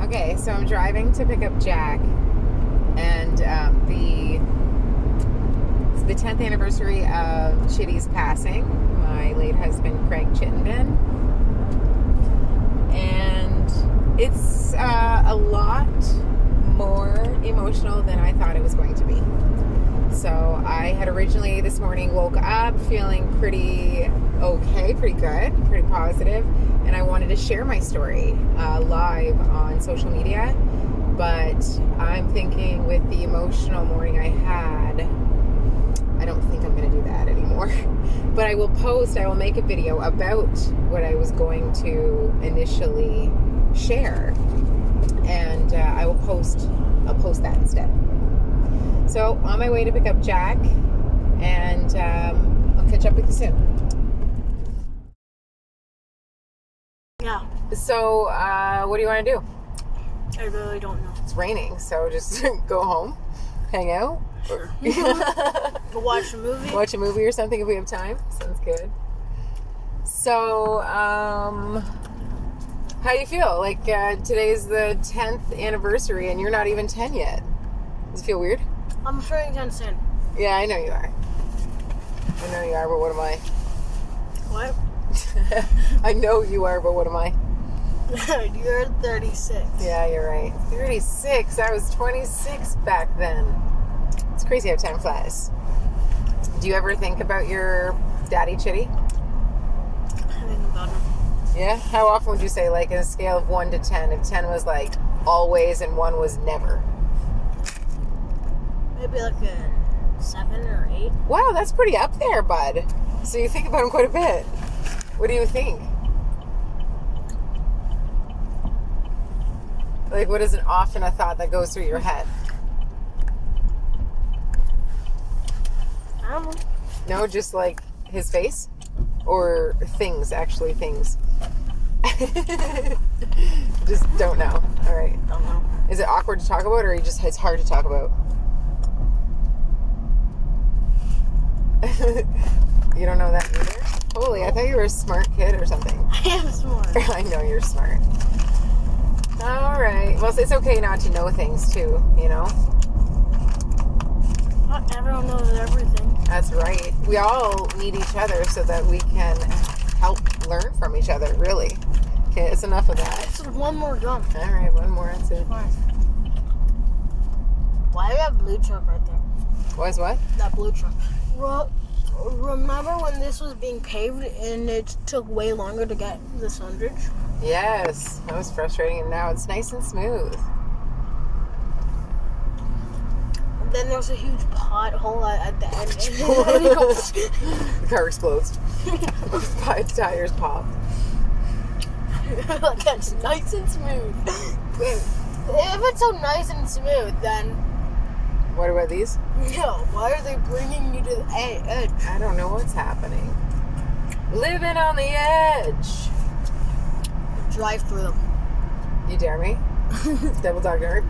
Okay, so I'm driving to pick up Jack, and it's the 10th anniversary of Chitty's passing, my late husband Craig Chittenden, and it's a lot more emotional than I thought it was going to be. So I had originally this morning woke up feeling pretty okay, pretty good, pretty positive, and I wanted to share my story live on social media, but I'm thinking with the emotional morning I had, I don't think I'm going to do that anymore. But I will make a video about what I was going to initially share, and I'll post that instead. So on my way to pick up Jack, and I'll catch up with you soon. Yeah. So what do you want to do? I really don't know. It's raining, so just go home, hang out. Sure. Go watch a movie. Watch a movie or something if we have time. Sounds good. So, how do you feel? Like today's the 10th anniversary and you're not even 10 yet. Does it feel weird? I'm turning 10 soon. Yeah, I know you are. But what am I? What? I know you are, but what am I? You're 36. Yeah, you're right. 36. I was 26 back then. It's crazy how time flies. Do you ever think about your daddy Chitty? I think about him. Yeah? How often would you say, like, in a scale of 1 to 10, if 10 was, like, always and 1 was never? Maybe like a 7 or 8. Wow, that's pretty up there, bud. So you think about him quite a bit. What do you think? Like, what is often a thought that goes through your head? I don't know. No, just like his face? Or things, actually things? Just don't know. All right. Don't know. Is it awkward to talk about, or it's hard to talk about? You don't know that either? Holy, I thought you were a smart kid or something. I am smart. I know you're smart. All right. Well, it's okay not to know things too, you know? Not everyone knows everything. That's right. We all need each other so that we can help learn from each other, really. Okay, it's enough of that. It's one more gum. All right, one more. That's it. Fine. Why do you have blue truck right there? Was what? That blue truck. Remember when this was being paved and it took way longer to get the sunridge? Yes. That was frustrating, and now it's nice and smooth. And then there's a huge pothole at the end. The car explodes. 5 tires pop. Like, that's nice and smooth. If it's so nice and smooth, then What about these? no. Why are they bringing you to the edge? I don't know what's happening. Living on the edge. Drive through them. You dare me? Double dog dare.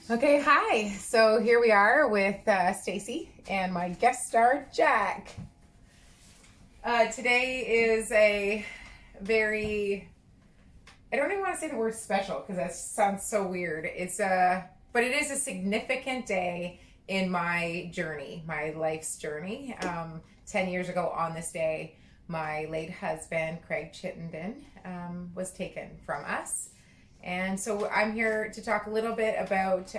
Okay, hi. So here we are with Stacy and my guest star, Jack. Today is a very, I don't even want to say the word special because that sounds so weird. But it is a significant day in my journey, my life's journey. 10 years ago on this day, my late husband, Craig Chittenden, was taken from us. And so I'm here to talk a little bit about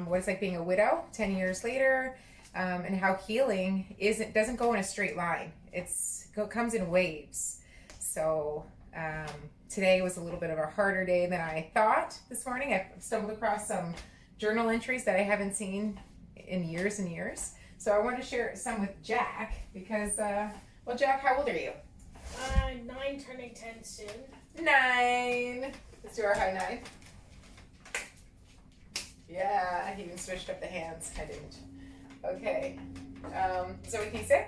what it's like being a widow 10 years later, and how healing doesn't go in a straight line. It comes in waves. So today was a little bit of a harder day than I thought this morning. I stumbled across some journal entries that I haven't seen in years and years. So I wanted to share some with Jack because, well, Jack, how old are you? 9 turning 10 soon. 9. Let's do our high 9. Yeah, he even switched up the hands. I didn't. Okay. So can you sit?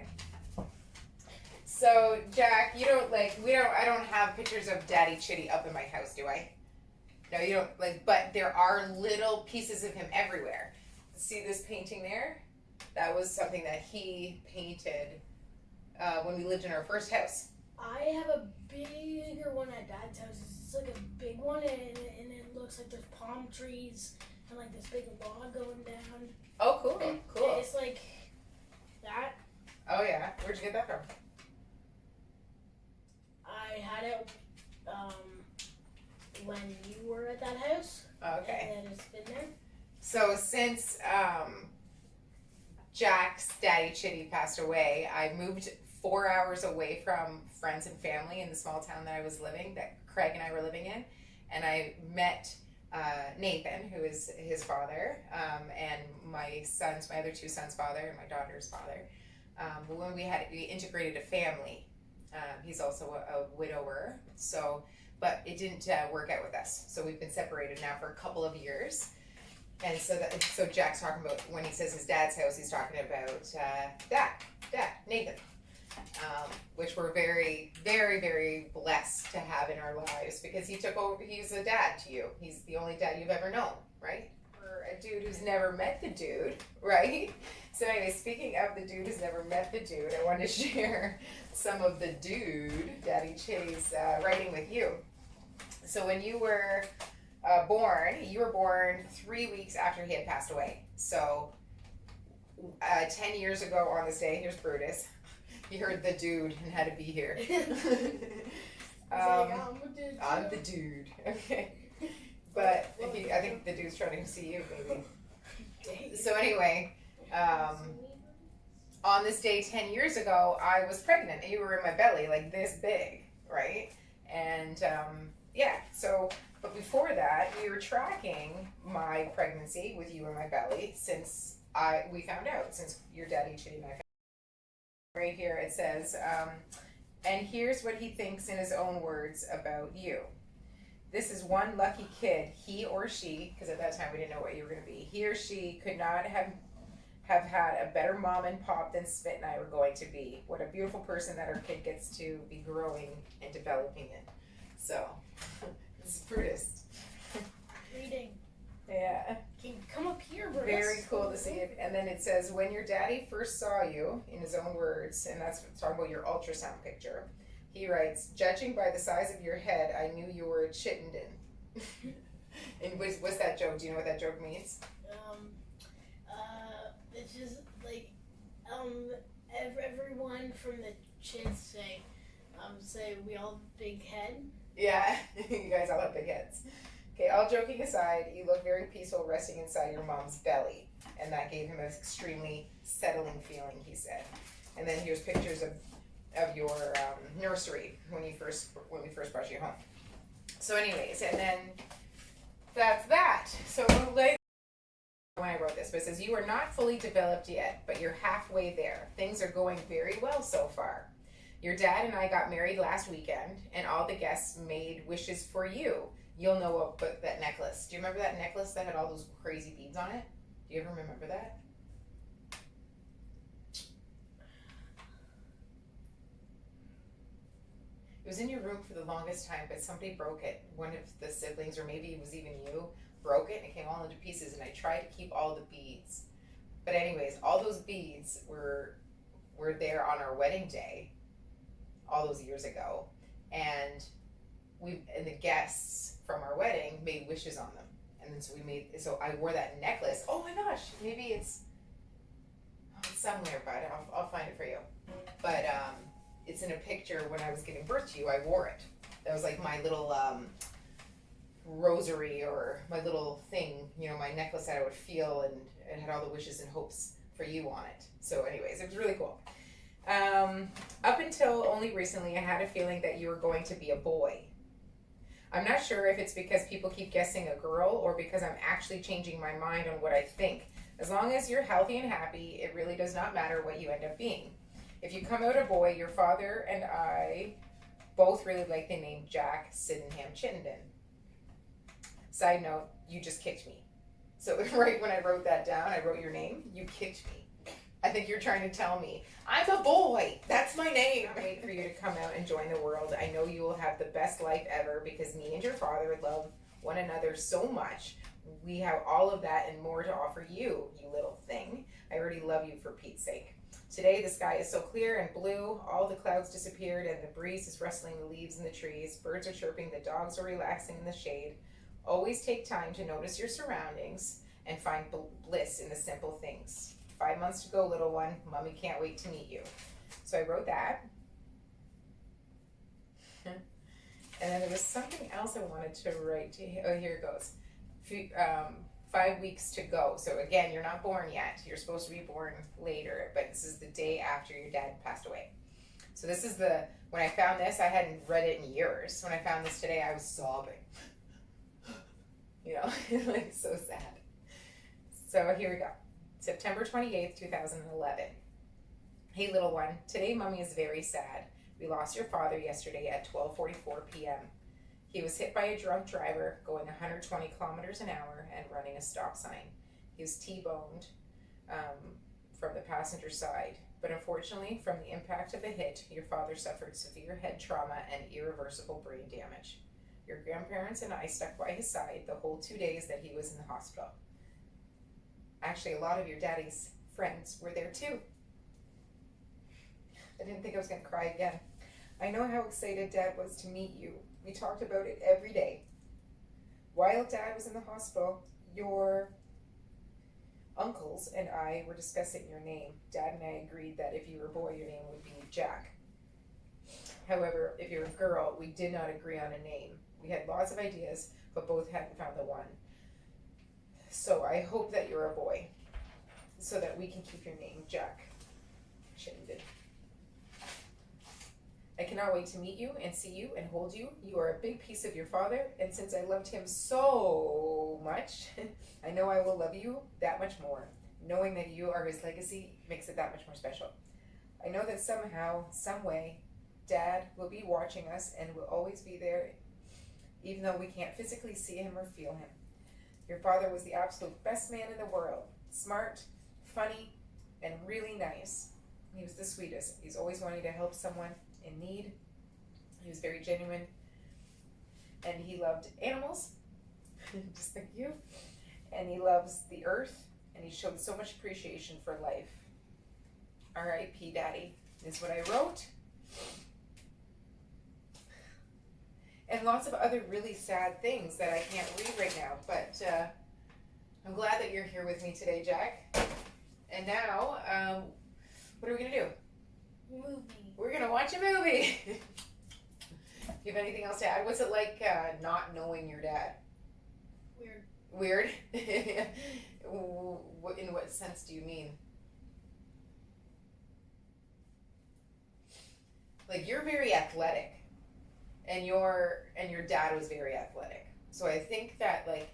So Jack, you don't I don't have pictures of Daddy Chitty up in my house, do I? No, you don't but there are little pieces of him everywhere. See this painting there? That was something that he painted when we lived in our first house. I have a bigger one at Dad's house. It's like a big one, and it looks like there's palm trees and like this big log going down. Oh, cool. Cool. It's like that. Oh, yeah. Where'd you get that from? I had it when you were at that house. Okay. And it's been there. So since Jack's daddy Chitty passed away, I moved 4 hours away from friends and family in the small town that I was living, that Craig and I were living in, and I met Nathan, who is his father, and my other two sons' father, and my daughter's father. But when we integrated a family, he's also a widower, but it didn't work out with us. So we've been separated now for a couple of years. And so Jack's talking about, when he says his dad's house, he's talking about Dad, Nathan, which we're very, very, very blessed to have in our lives, because he took over. He's a dad to you. He's the only dad you've ever known, right? For a dude who's never met the dude, right? So anyway, speaking of the dude who's never met the dude, I wanted to share some of the dude, Daddy Chitty's, writing with you. So when you were born, you were born 3 weeks after he had passed away. So 10 years ago on this day, here's Brutus. He heard the dude and had to be here. I'm the dude. Okay. But I think the dude's trying to see you, baby. So anyway, on this day 10 years ago, I was pregnant and you were in my belly, like this big, right? And but before that, we were tracking my pregnancy with you in my belly since we found out, since your daddy Chitty and I found out. Right here it says, and here's what he thinks in his own words about you. This is one lucky kid, he or she, because at that time we didn't know what you were going to be. He or she could not have had a better mom and pop than Smith and I were going to be. What a beautiful person that our kid gets to be growing and developing in. So, this is Brutus. Reading. Yeah. Can you come up here, Brutus? Very cool to see it. And then it says, when your daddy first saw you, in his own words, and that's talking about your ultrasound picture, he writes, judging by the size of your head, I knew you were a Chittenden. And what's that joke? Do you know what that joke means? It's just like, everyone from the Chits say we all have big head. Yeah, you guys all have big heads. Okay, all joking aside, you look very peaceful resting inside your mom's belly. And that gave him an extremely settling feeling, he said. And then here's pictures of your nursery when we first brought you home. So anyways, and then that's that. So like when I wrote this, but it says, you are not fully developed yet, but you're halfway there. Things are going very well so far. Your dad and I got married last weekend, and all the guests made wishes for you. You'll know about that necklace. Do you remember that necklace that had all those crazy beads on it? Do you ever remember that? It was in your room for the longest time, but somebody broke it. One of the siblings, or maybe it was even you, broke it and it came all into pieces, and I tried to keep all the beads. But anyways, all those beads were there on our wedding day all those years ago, and the guests from our wedding made wishes on them, and then so I wore that necklace. Oh my gosh, maybe it's somewhere, but I'll find it for you. But it's in a picture when I was giving birth to you. I wore it. That was like my little rosary, or my little thing, my necklace that I would feel, and it had all the wishes and hopes for you on it. So anyways, it was really cool. Up until only recently, I had a feeling that you were going to be a boy. I'm not sure if it's because people keep guessing a girl, or because I'm actually changing my mind on what I think. As long as you're healthy and happy, it really does not matter what you end up being. If you come out a boy, your father and I both really like the name Jack Sydenham Chittenden. Side note, you just kicked me. So right when I wrote that down, I wrote your name, you kicked me. I think you're trying to tell me, I'm a boy, that's my name. I wait for you to come out and join the world. I know you will have the best life ever, because me and your father love one another so much. We have all of that and more to offer you, you little thing. I already love you, for Pete's sake. Today the sky is so clear and blue, all the clouds disappeared and the breeze is rustling the leaves in the trees. Birds are chirping, the dogs are relaxing in the shade. Always take time to notice your surroundings and find bliss in the simple things. 5 months to go, little one. Mommy can't wait to meet you. So I wrote that. And then there was something else I wanted to write to you. Oh, here it goes. 5 weeks to go. So again, you're not born yet. You're supposed to be born later, but this is the day after your dad passed away. So this is when I found this, I hadn't read it in years. When I found this today, I was sobbing. You know, like so sad. So here we go. September 28th, 2011. Hey little one, today mommy is very sad. We lost your father yesterday at 12:44 p.m. He was hit by a drunk driver going 120 kilometers an hour and running a stop sign. He was T-boned from the passenger side, but unfortunately from the impact of the hit, your father suffered severe head trauma and irreversible brain damage. Your grandparents and I stuck by his side the whole 2 days that he was in the hospital. Actually, a lot of your daddy's friends were there too. I didn't think I was going to cry again. I know how excited Dad was to meet you. We talked about it every day. While Dad was in the hospital, your uncles and I were discussing your name. Dad and I agreed that if you were a boy, your name would be Jack. However, if you're a girl, we did not agree on a name. We had lots of ideas, but both hadn't found the one. So I hope that you're a boy, so that we can keep your name Jack Chittenden. I cannot wait to meet you and see you and hold you. You are a big piece of your father, and since I loved him so much, I know I will love you that much more. Knowing that you are his legacy makes it that much more special. I know that somehow, some way, Dad will be watching us and will always be there, even though we can't physically see him or feel him. Your father was the absolute best man in the world. Smart, funny, and really nice. He was the sweetest. He's always wanting to help someone in need. He was very genuine. And he loved animals, just like you. And he loves the earth. And he showed so much appreciation for life. R.I.P. Daddy is what I wrote. And lots of other really sad things that I can't read right now. But I'm glad that you're here with me today, Jack. And now, what are we going to do? Movie. We're going to watch a movie. Do you have anything else to add? What's it like not knowing your dad? Weird. Weird? In what sense do you mean? Like, you're very athletic. And your dad was very athletic. So I think that, like,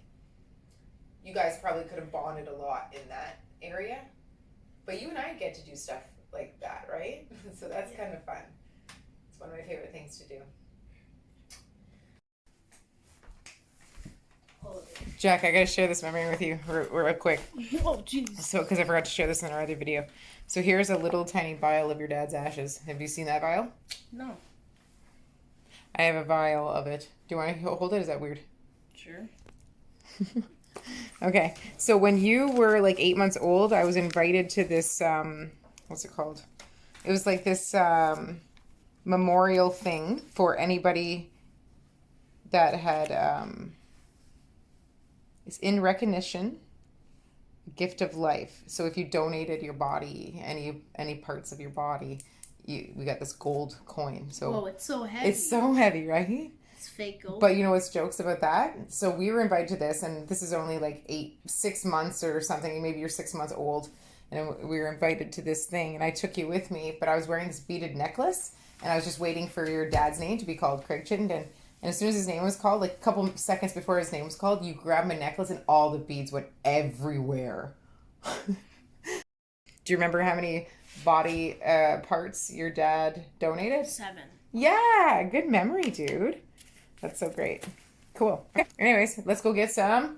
you guys probably could have bonded a lot in that area. But you and I get to do stuff like that, right? So that's kind of fun. It's one of my favorite things to do. Jack, I gotta share this memory with you real quick. Oh, jeez. So, because I forgot to share this in our other video. So here's a little tiny vial of your dad's ashes. Have you seen that vial? No. I have a vial of it. Do you want to hold it? Is that weird? Sure. Okay. So when you were like 8 months old, I was invited to this, what's it called? It was like this memorial thing for anybody that had, it's in recognition, gift of life. So if you donated your body, any parts of your body, we got this gold coin. So whoa, it's so heavy. It's so heavy, right? It's fake gold. But you know what's jokes about that? So we were invited to this, and this is only like 6 months or something. Maybe you're 6 months old, and we were invited to this thing, and I took you with me. But I was wearing this beaded necklace, and I was just waiting for your dad's name to be called, Craig Chittenden. And as soon as his name was called, like a couple seconds before his name was called, you grabbed my necklace, and all the beads went everywhere. Do you remember how many body parts your dad donated? 7. Yeah, good memory, dude. That's so great. Cool. Okay. Anyways, let's go get some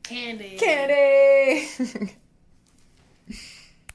Candy. candy.